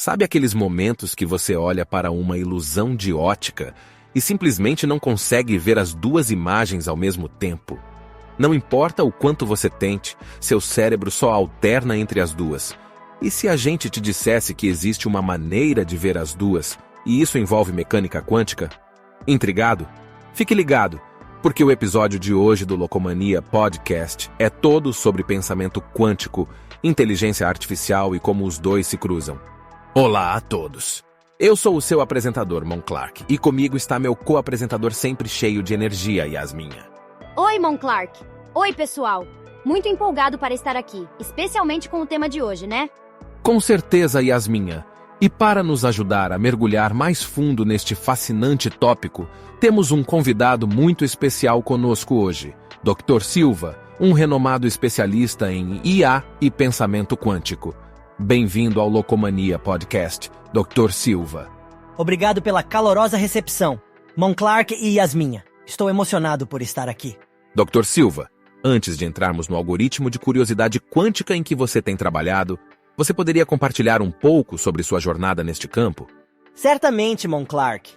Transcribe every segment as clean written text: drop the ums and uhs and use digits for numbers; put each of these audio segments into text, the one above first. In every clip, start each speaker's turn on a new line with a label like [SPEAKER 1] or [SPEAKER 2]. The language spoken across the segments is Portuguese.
[SPEAKER 1] Sabe aqueles momentos que você olha para uma ilusão de ótica e simplesmente não consegue ver as duas imagens ao mesmo tempo? Não importa o quanto você tente, seu cérebro só alterna entre as duas. E se a gente te dissesse que existe uma maneira de ver as duas, e isso envolve mecânica quântica? Intrigado? Fique ligado, porque o episódio de hoje do Locomania Podcast é todo sobre pensamento quântico, inteligência artificial e como os dois se cruzam. Olá a todos! Eu sou o seu apresentador, Mon Clark, e comigo está meu co-apresentador sempre cheio de energia, Yasminha.
[SPEAKER 2] Oi, Mon Clark! Oi, pessoal! Muito empolgado para estar aqui, especialmente com o tema de hoje, né?
[SPEAKER 1] Com certeza, Yasminha. E para nos ajudar a mergulhar mais fundo neste fascinante tópico, temos um convidado muito especial conosco hoje, Dr. Silva, um renomado especialista em IA e pensamento quântico. Bem-vindo ao Locomania Podcast, Dr. Silva.
[SPEAKER 3] Obrigado pela calorosa recepção, Mon Clark e Yasminha. Estou emocionado por estar aqui.
[SPEAKER 1] Dr. Silva, antes de entrarmos no algoritmo de curiosidade quântica em que você tem trabalhado, você poderia compartilhar um pouco sobre sua jornada neste campo?
[SPEAKER 3] Certamente, Mon Clark.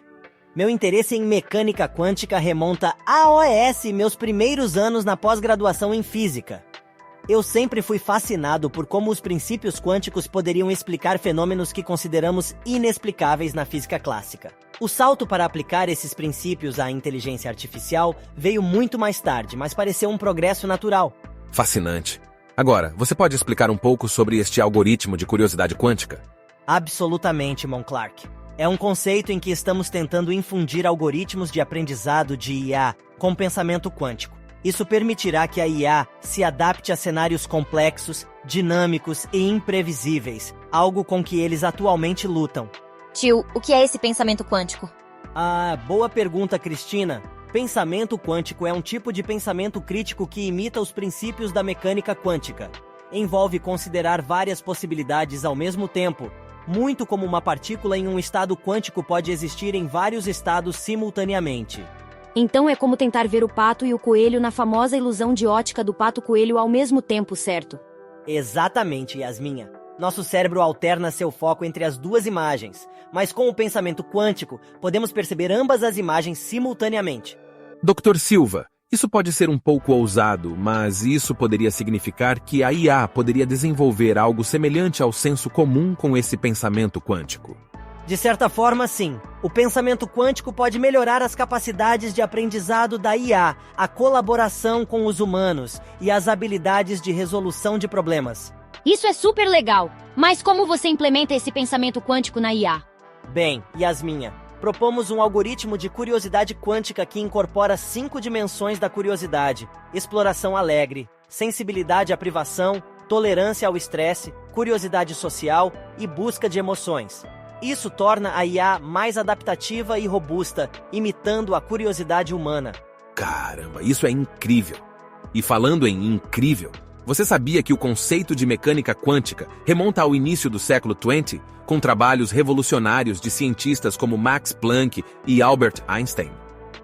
[SPEAKER 3] Meu interesse em mecânica quântica remonta a OES e meus primeiros anos na pós-graduação em física. Eu sempre fui fascinado por como os princípios quânticos poderiam explicar fenômenos que consideramos inexplicáveis na física clássica. O salto para aplicar esses princípios à inteligência artificial veio muito mais tarde, mas pareceu um progresso natural.
[SPEAKER 1] Fascinante. Agora, você pode explicar um pouco sobre este algoritmo de curiosidade quântica?
[SPEAKER 3] Absolutamente, Mon Clark. É um conceito em que estamos tentando infundir algoritmos de aprendizado de IA com pensamento quântico. Isso permitirá que a IA se adapte a cenários complexos, dinâmicos e imprevisíveis, algo com que eles atualmente lutam.
[SPEAKER 2] Tio, o que é esse pensamento quântico?
[SPEAKER 3] Ah, boa pergunta, Cristina. Pensamento quântico é um tipo de pensamento crítico que imita os princípios da mecânica quântica. Envolve considerar várias possibilidades ao mesmo tempo, muito como uma partícula em um estado quântico pode existir em vários estados simultaneamente.
[SPEAKER 2] Então é como tentar ver o pato e o coelho na famosa ilusão de ótica do pato-coelho ao mesmo tempo, certo?
[SPEAKER 3] Exatamente, Yasminha. Nosso cérebro alterna seu foco entre as duas imagens, mas com o pensamento quântico, podemos perceber ambas as imagens simultaneamente.
[SPEAKER 1] Dr. Silva, isso pode ser um pouco ousado, mas isso poderia significar que a IA poderia desenvolver algo semelhante ao senso comum com esse pensamento quântico.
[SPEAKER 3] De certa forma, sim. O pensamento quântico pode melhorar as capacidades de aprendizado da IA, a colaboração com os humanos e as habilidades de resolução de problemas.
[SPEAKER 2] Isso é super legal, mas como você implementa esse pensamento quântico na IA?
[SPEAKER 3] Bem, Yasminha, propomos um algoritmo de curiosidade quântica que incorpora 5 dimensões da curiosidade: exploração alegre, sensibilidade à privação, tolerância ao estresse, curiosidade social e busca de emoções. Isso torna a IA mais adaptativa e robusta, imitando a curiosidade humana.
[SPEAKER 1] Caramba, isso é incrível! E falando em incrível, você sabia que o conceito de mecânica quântica remonta ao início do século XX, com trabalhos revolucionários de cientistas como Max Planck e Albert Einstein?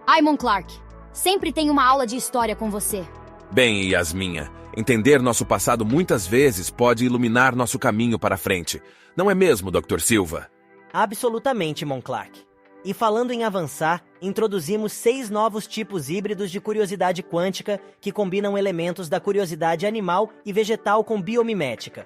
[SPEAKER 2] Ai, Mon Clark, sempre tem uma aula de história com você.
[SPEAKER 1] Bem, Yasminha, entender nosso passado muitas vezes pode iluminar nosso caminho para frente. Não é mesmo, Dr. Silva?
[SPEAKER 3] Absolutamente, Mon Clark. E falando em avançar, introduzimos 6 novos tipos híbridos de curiosidade quântica que combinam elementos da curiosidade animal e vegetal com biomimética.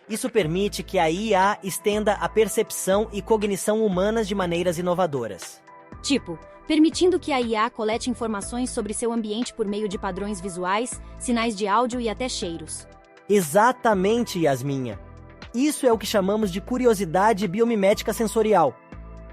[SPEAKER 3] Isso permite que a IA estenda a percepção e cognição humanas de maneiras inovadoras.
[SPEAKER 2] Tipo, permitindo que a IA colete informações sobre seu ambiente por meio de padrões visuais, sinais de áudio e até cheiros.
[SPEAKER 3] Exatamente, Yasminha. Isso é o que chamamos de curiosidade biomimética sensorial.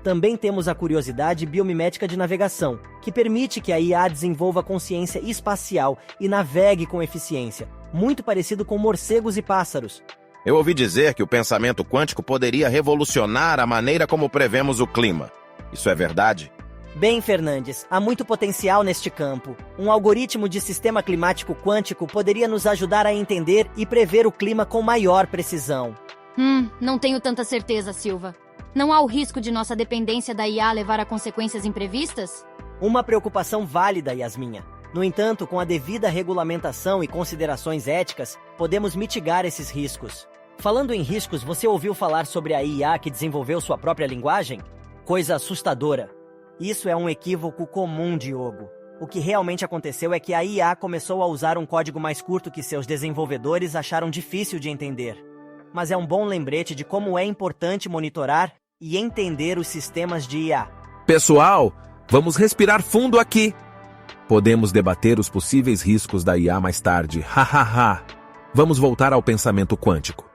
[SPEAKER 3] Também temos a curiosidade biomimética de navegação, que permite que a IA desenvolva consciência espacial e navegue com eficiência, muito parecido com morcegos e pássaros.
[SPEAKER 4] Eu ouvi dizer que o pensamento quântico poderia revolucionar a maneira como prevemos o clima. Isso é verdade?
[SPEAKER 3] Bem, Fernandes, há muito potencial neste campo. Um algoritmo de sistema climático quântico poderia nos ajudar a entender e prever o clima com maior precisão.
[SPEAKER 2] Não tenho tanta certeza, Silva. Não há o risco de nossa dependência da IA levar a consequências imprevistas?
[SPEAKER 3] Uma preocupação válida, Yasminha. No entanto, com a devida regulamentação e considerações éticas, podemos mitigar esses riscos. Falando em riscos, você ouviu falar sobre a IA que desenvolveu sua própria linguagem? Coisa assustadora. Isso é um equívoco comum, Diogo. O que realmente aconteceu é que a IA começou a usar um código mais curto que seus desenvolvedores acharam difícil de entender. Mas é um bom lembrete de como é importante monitorar e entender os sistemas de IA.
[SPEAKER 1] Pessoal, vamos respirar fundo aqui. Podemos debater os possíveis riscos da IA mais tarde. Hahaha. Vamos voltar ao pensamento quântico.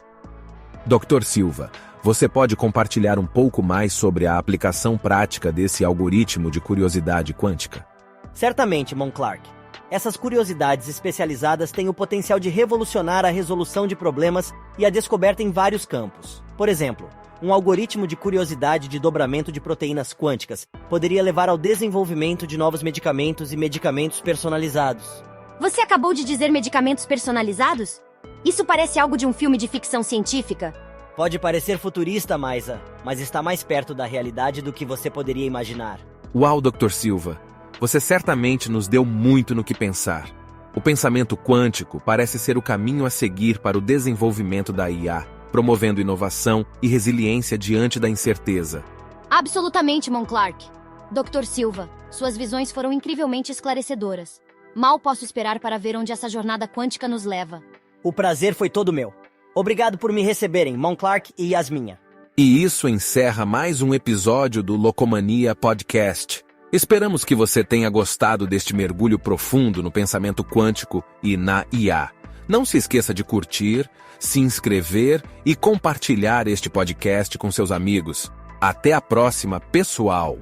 [SPEAKER 1] Dr. Silva, você pode compartilhar um pouco mais sobre a aplicação prática desse algoritmo de curiosidade quântica?
[SPEAKER 3] Certamente, Monclark. Essas curiosidades especializadas têm o potencial de revolucionar a resolução de problemas e a descoberta em vários campos. Por exemplo, um algoritmo de curiosidade de dobramento de proteínas quânticas poderia levar ao desenvolvimento de novos medicamentos e medicamentos personalizados.
[SPEAKER 2] Você acabou de dizer medicamentos personalizados? Isso parece algo de um filme de ficção científica.
[SPEAKER 3] Pode parecer futurista, Maisa, mas está mais perto da realidade do que você poderia imaginar.
[SPEAKER 1] Uau, Dr. Silva, você certamente nos deu muito no que pensar. O pensamento quântico parece ser o caminho a seguir para o desenvolvimento da IA, promovendo inovação e resiliência diante da incerteza.
[SPEAKER 2] Absolutamente, Monclark. Dr. Silva, suas visões foram incrivelmente esclarecedoras. Mal posso esperar para ver onde essa jornada quântica nos leva.
[SPEAKER 3] O prazer foi todo meu. Obrigado por me receberem, Monclark e Yasminha.
[SPEAKER 1] E isso encerra mais um episódio do Locomania Podcast. Esperamos que você tenha gostado deste mergulho profundo no pensamento quântico e na IA. Não se esqueça de curtir, se inscrever e compartilhar este podcast com seus amigos. Até a próxima, pessoal!